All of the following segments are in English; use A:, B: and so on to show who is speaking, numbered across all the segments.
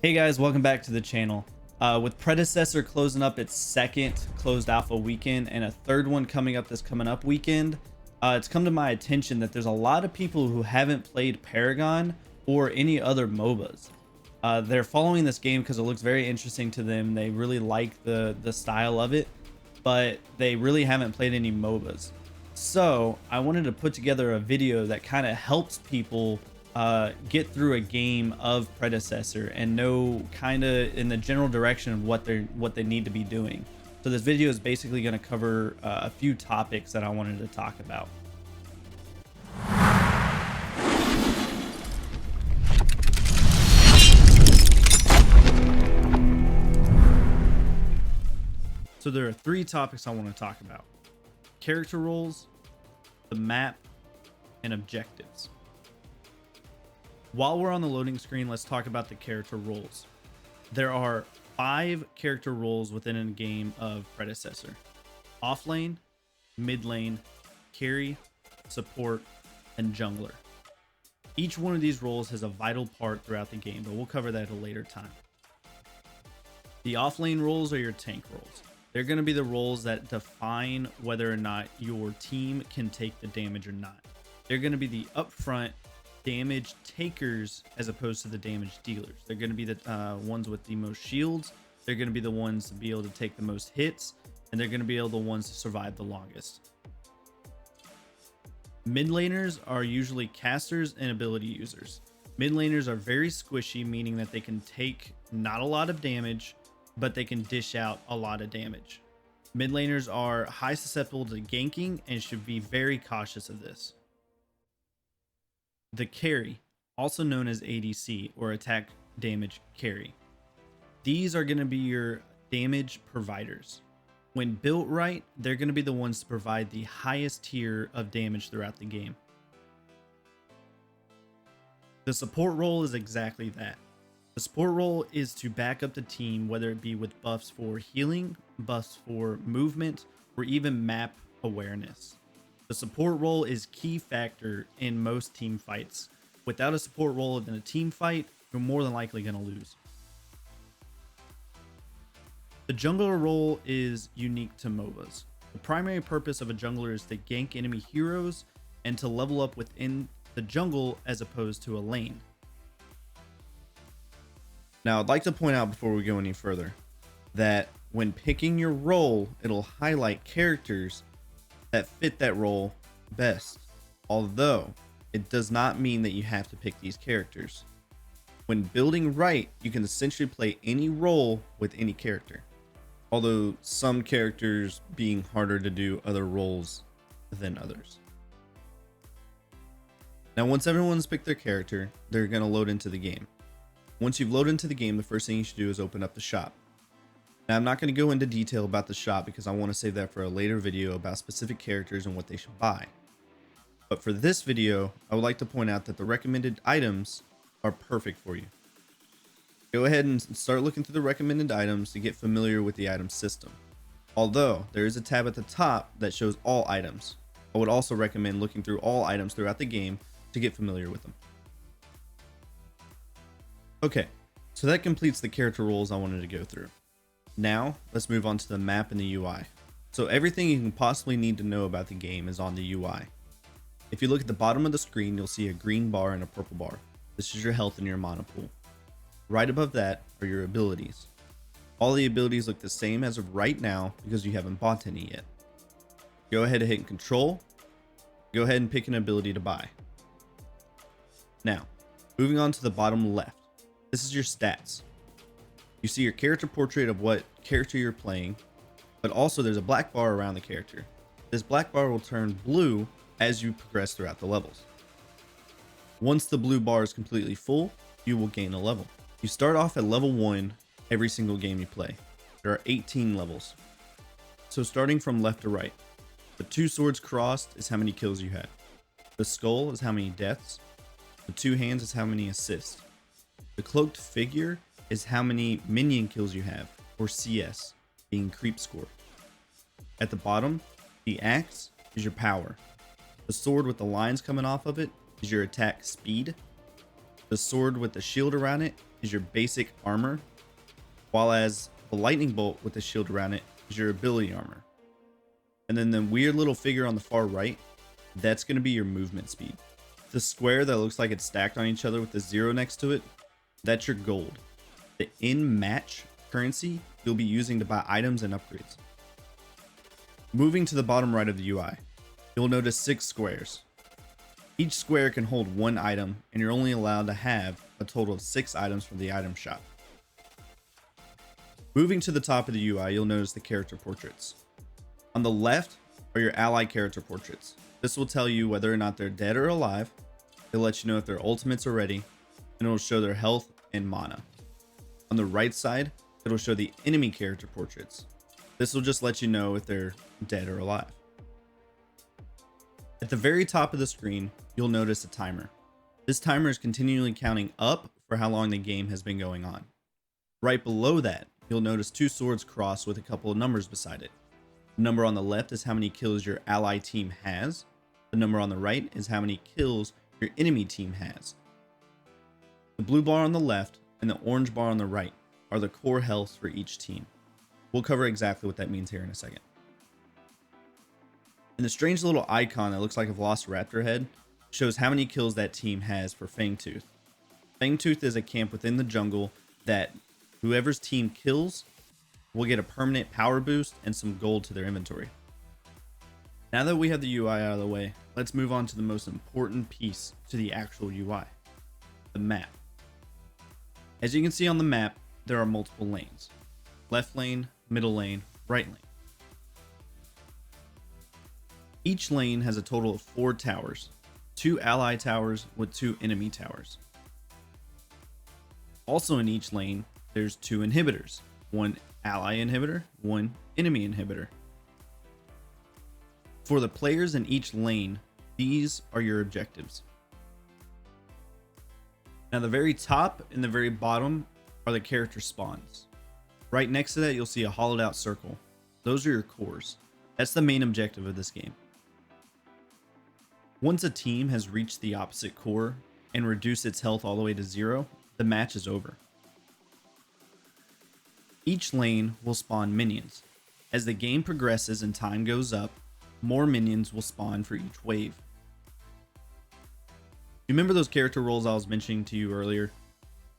A: Hey guys, welcome back to the channel. With Predecessor closing up its second closed alpha weekend and a third one coming up this coming up weekend, it's come to my attention that there's a lot of people who haven't played Paragon or any other MOBAs. They're following this game because it looks very interesting to them. They really like the style of it, but they really haven't played any MOBAs. So I wanted to put together a video that kind of helps people get through a game of Predecessor and know kind of in the general direction of what they need to be doing. So this video is basically going to cover a few topics that I wanted to talk about. So there are three topics I want to talk about: character roles, the map, and objectives. While we're on the loading screen, let's talk about the character roles. There are 5 character roles within a game of Predecessor: off lane, mid lane, carry, support, and jungler. Each one of these roles has a vital part throughout the game, but we'll cover that at a later time. The off lane roles are your tank roles. They're going to be the roles that define whether or not your team can take the damage or not. They're going to be the upfront damage takers as opposed to the damage dealers. They're going to be the ones with the most shields. They're going to be the ones to be able to take the most hits, and they're going to be able the ones to survive the longest. Mid laners are usually casters and ability users. Mid laners are very squishy, meaning that they can take not a lot of damage, but they can dish out a lot of damage. Mid laners are high susceptible to ganking and should be very cautious of this. The carry, also known as ADC or attack damage carry. These are going to be your damage providers. When built right, they're going to be the ones to provide the highest tier of damage throughout the game. The support role is exactly that. The support role is to back up the team, whether it be with buffs for healing, buffs for movement, or even map awareness. The support role is key factor in most team fights. Without a support role in a team fight, you're more than likely going to lose. The jungler role is unique to MOBAs. The primary purpose of a jungler is to gank enemy heroes and to level up within the jungle as opposed to a lane. Now, I'd like to point out before we go any further that when picking your role, it'll highlight characters that fit that role best, although it does not mean that you have to pick these characters. When building right, you can essentially play any role with any character, although some characters being harder to do other roles than others. Now, once everyone's picked their character, they're going to load into the game. Once you've loaded into the game, the first thing you should do is open up the shop. Now, I'm not going to go into detail about the shop because I want to save that for a later video about specific characters and what they should buy. But for this video, I would like to point out that the recommended items are perfect for you. Go ahead and start looking through the recommended items to get familiar with the item system. Although there is a tab at the top that shows all items, I would also recommend looking through all items throughout the game to get familiar with them. Okay, so that completes the character roles I wanted to go through. Now, let's move on to the map and the UI. So everything you can possibly need to know about the game is on the UI. If you look at the bottom of the screen, you'll see a green bar and a purple bar. This is your health and your mana pool. Right above that are your abilities. All the abilities look the same as of right now because you haven't bought any yet. Go ahead and hit control. Go ahead and pick an ability to buy. Now, moving on to the bottom left. This is your stats. You see your character portrait of what character you're playing, but also there's a black bar around the character. This black bar will turn blue as you progress throughout the levels. Once the blue bar is completely full, you will gain a level. You start off at level 1 every single game you play. There are 18 levels. So starting from left to right, the 2 swords crossed is how many kills you had. The skull is how many deaths. The 2 hands is how many assists. The cloaked figure is how many minion kills you have, or CS, being creep score. At the bottom, the axe is your power. The sword with the lines coming off of it is your attack speed. The sword with the shield around it is your basic armor, while as the lightning bolt with the shield around it is your ability armor. And then the weird little figure on the far right, that's going to be your movement speed. The square that looks like it's stacked on each other with the 0 next to it, that's your gold. The in-match currency you'll be using to buy items and upgrades. Moving to the bottom right of the UI, you'll notice 6 squares. Each square can hold 1 item, and you're only allowed to have a total of 6 items from the item shop. Moving to the top of the UI, you'll notice the character portraits. On the left are your ally character portraits. This will tell you whether or not they're dead or alive. It'll let you know if their ultimates are ready, and it'll show their health and mana. On the right side, it'll show the enemy character portraits. This will just let you know if they're dead or alive. At the very top of the screen, you'll notice a timer. This timer is continually counting up for how long the game has been going on. Right below that, you'll notice 2 swords crossed with a couple of numbers beside it. The number on the left is how many kills your ally team has. The number on the right is how many kills your enemy team has. The blue bar on the left and the orange bar on the right are the core health for each team. We'll cover exactly what that means here in a second. And the strange little icon that looks like a velociraptor head shows how many kills that team has for Fangtooth. Fangtooth is a camp within the jungle that whoever's team kills will get a permanent power boost and some gold to their inventory. Now that we have the UI out of the way, let's move on to the most important piece to the actual UI, the map. As you can see on the map, there are multiple lanes. Left lane, middle lane, right lane. Each lane has a total of 4 towers, 2 ally towers with 2 enemy towers. Also in each lane, there's 2 inhibitors, 1 ally inhibitor, 1 enemy inhibitor. For the players in each lane, these are your objectives. Now the very top and the very bottom are the character spawns. Right next to that, you'll see a hollowed out circle. Those are your cores. That's the main objective of this game. Once a team has reached the opposite core and reduced its health all the way to 0, the match is over. Each lane will spawn minions. As the game progresses and time goes up, more minions will spawn for each wave. You remember those character roles I was mentioning to you earlier?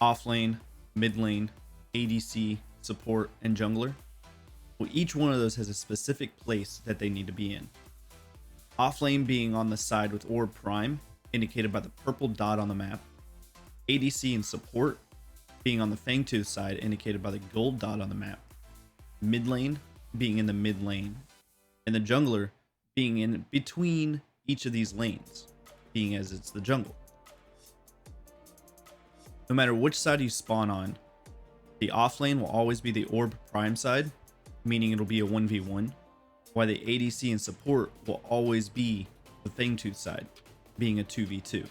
A: Off lane, mid lane, ADC, support, and jungler? Well, each one of those has a specific place that they need to be in. Off lane being on the side with Orb Prime, indicated by the purple dot on the map. ADC and support being on the Fangtooth side, indicated by the gold dot on the map. Mid lane being in the mid lane. And the jungler being in between each of these lanes, being as it's the jungle. No matter which side you spawn on, the off lane will always be the Orb Prime side, meaning it'll be a 1v1, while the ADC and support will always be the Fangtooth side, being a 2v2.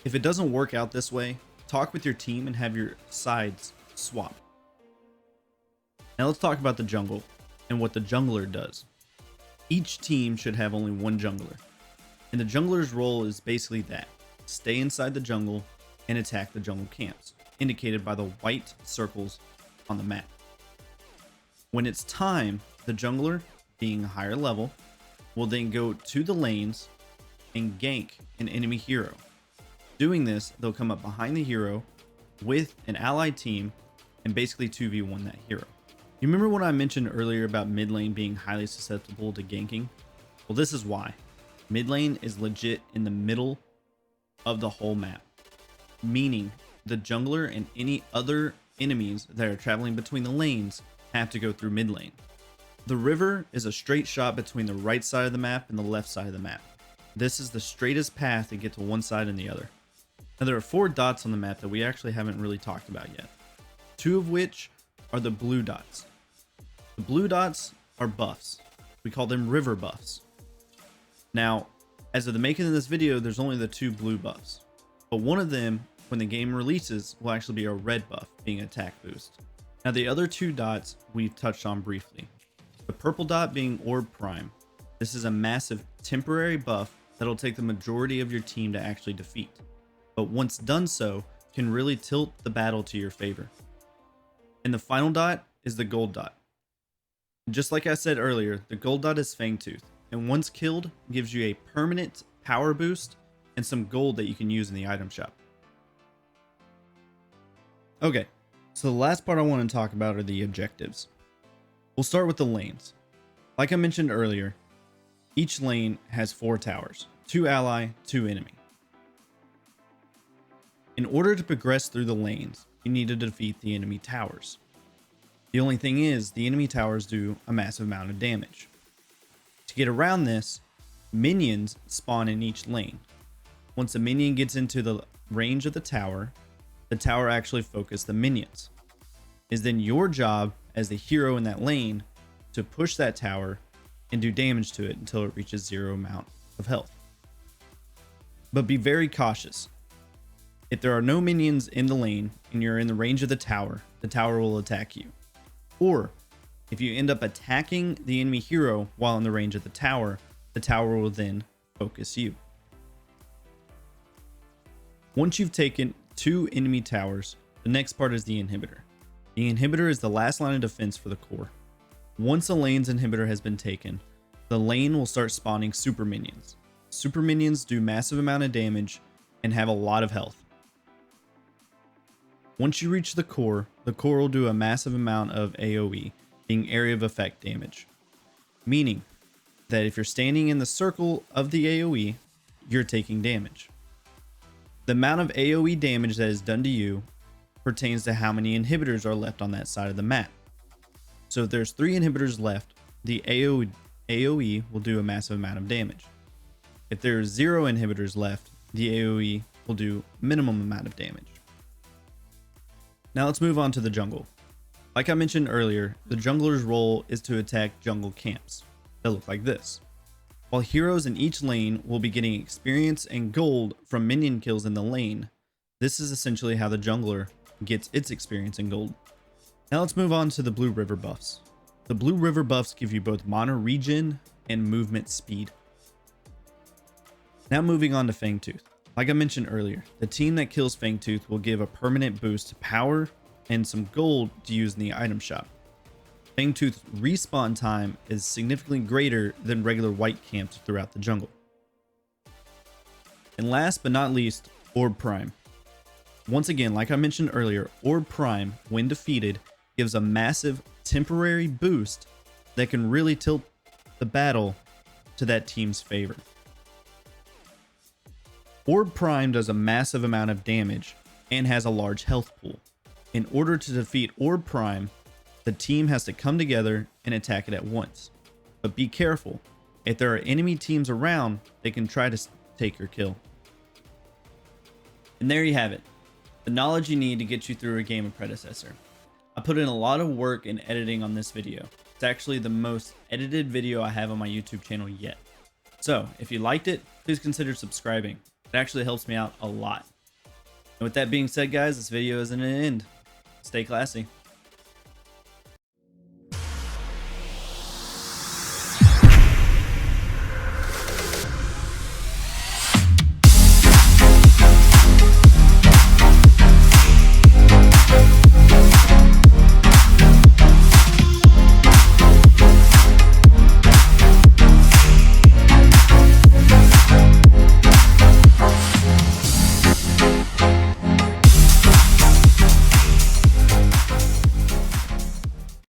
A: If it doesn't work out this way, talk with your team and have your sides swap. Now let's talk about the jungle and what the jungler does. Each team should have only one jungler, and the jungler's role is basically that: stay inside the jungle and attack the jungle camps, indicated by the white circles on the map. When it's time, the jungler, being a higher level, will then go to the lanes and gank an enemy hero. Doing this, they'll come up behind the hero with an allied team and basically 2v1 that hero. You remember what I mentioned earlier about mid lane being highly susceptible to ganking? Well, this is why. Mid lane is legit in the middle of the whole map, meaning the jungler and any other enemies that are traveling between the lanes have to go through mid lane. The river is a straight shot between the right side of the map and the left side of the map. This is the straightest path to get to one side and the other. Now there are 4 dots on the map that we actually haven't really talked about yet, 2 of which are the blue dots. The blue dots are buffs. We call them river buffs. Now, as of the making of this video, there's only the 2 blue buffs, but one of them, when the game releases, will actually be a red buff, being attack boost. Now the other 2 dots we've touched on briefly. The purple dot being Orb Prime. This is a massive temporary buff that'll take the majority of your team to actually defeat. but once done so, can really tilt the battle to your favor. And the final dot is the gold dot. Just like I said earlier, the gold dot is Fangtooth, and once killed, gives you a permanent power boost and some gold that you can use in the item shop. Okay, so the last part I want to talk about are the objectives. We'll start with the lanes. Like I mentioned earlier, each lane has 4 towers, 2 ally, 2 enemy. In order to progress through the lanes, you need to defeat the enemy towers. The only thing is, the enemy towers do a massive amount of damage. To get around this, minions spawn in each lane. Once a minion gets into the range of the tower actually focuses the minions. It is then your job as the hero in that lane to push that tower and do damage to it until it reaches 0 amount of health. But be very cautious. If there are no minions in the lane and you're in the range of the tower will attack you. Or if you end up attacking the enemy hero while in the range of the tower will then focus you. Once you've taken 2 enemy towers, the next part is the inhibitor. The inhibitor is the last line of defense for the core. Once a lane's inhibitor has been taken, the lane will start spawning super minions. Super minions do massive amount of damage and have a lot of health. Once you reach the core will do a massive amount of AoE, being area of effect damage. Meaning that if you're standing in the circle of the AoE, you're taking damage. The amount of AoE damage that is done to you pertains to how many inhibitors are left on that side of the map. So if there's 3 inhibitors left, the AoE will do a massive amount of damage. If there's 0 inhibitors left, the AoE will do minimum amount of damage. Now let's move on to the jungle. Like I mentioned earlier, the jungler's role is to attack jungle camps that look like this. While heroes in each lane will be getting experience and gold from minion kills in the lane, this is essentially how the jungler gets its experience and gold. Now let's move on to the blue river buffs. The blue river buffs give you both mana regen and movement speed. Now moving on to Fangtooth. Like I mentioned earlier, the team that kills Fangtooth will give a permanent boost to power and some gold to use in the item shop. Fangtooth's respawn time is significantly greater than regular white camps throughout the jungle. And last but not least, Orb Prime. Once again, like I mentioned earlier, Orb Prime, when defeated, gives a massive temporary boost that can really tilt the battle to that team's favor. Orb Prime does a massive amount of damage and has a large health pool. In order to defeat Orb Prime, the team has to come together and attack it at once. But be careful, if there are enemy teams around, they can try to take your kill. And there you have it, the knowledge you need to get you through a game of Predecessor. I put in a lot of work in editing on this video. It's actually the most edited video I have on my YouTube channel yet. So if you liked it, please consider subscribing. It actually helps me out a lot. And with that being said, guys, this video isn't an end. Stay classy.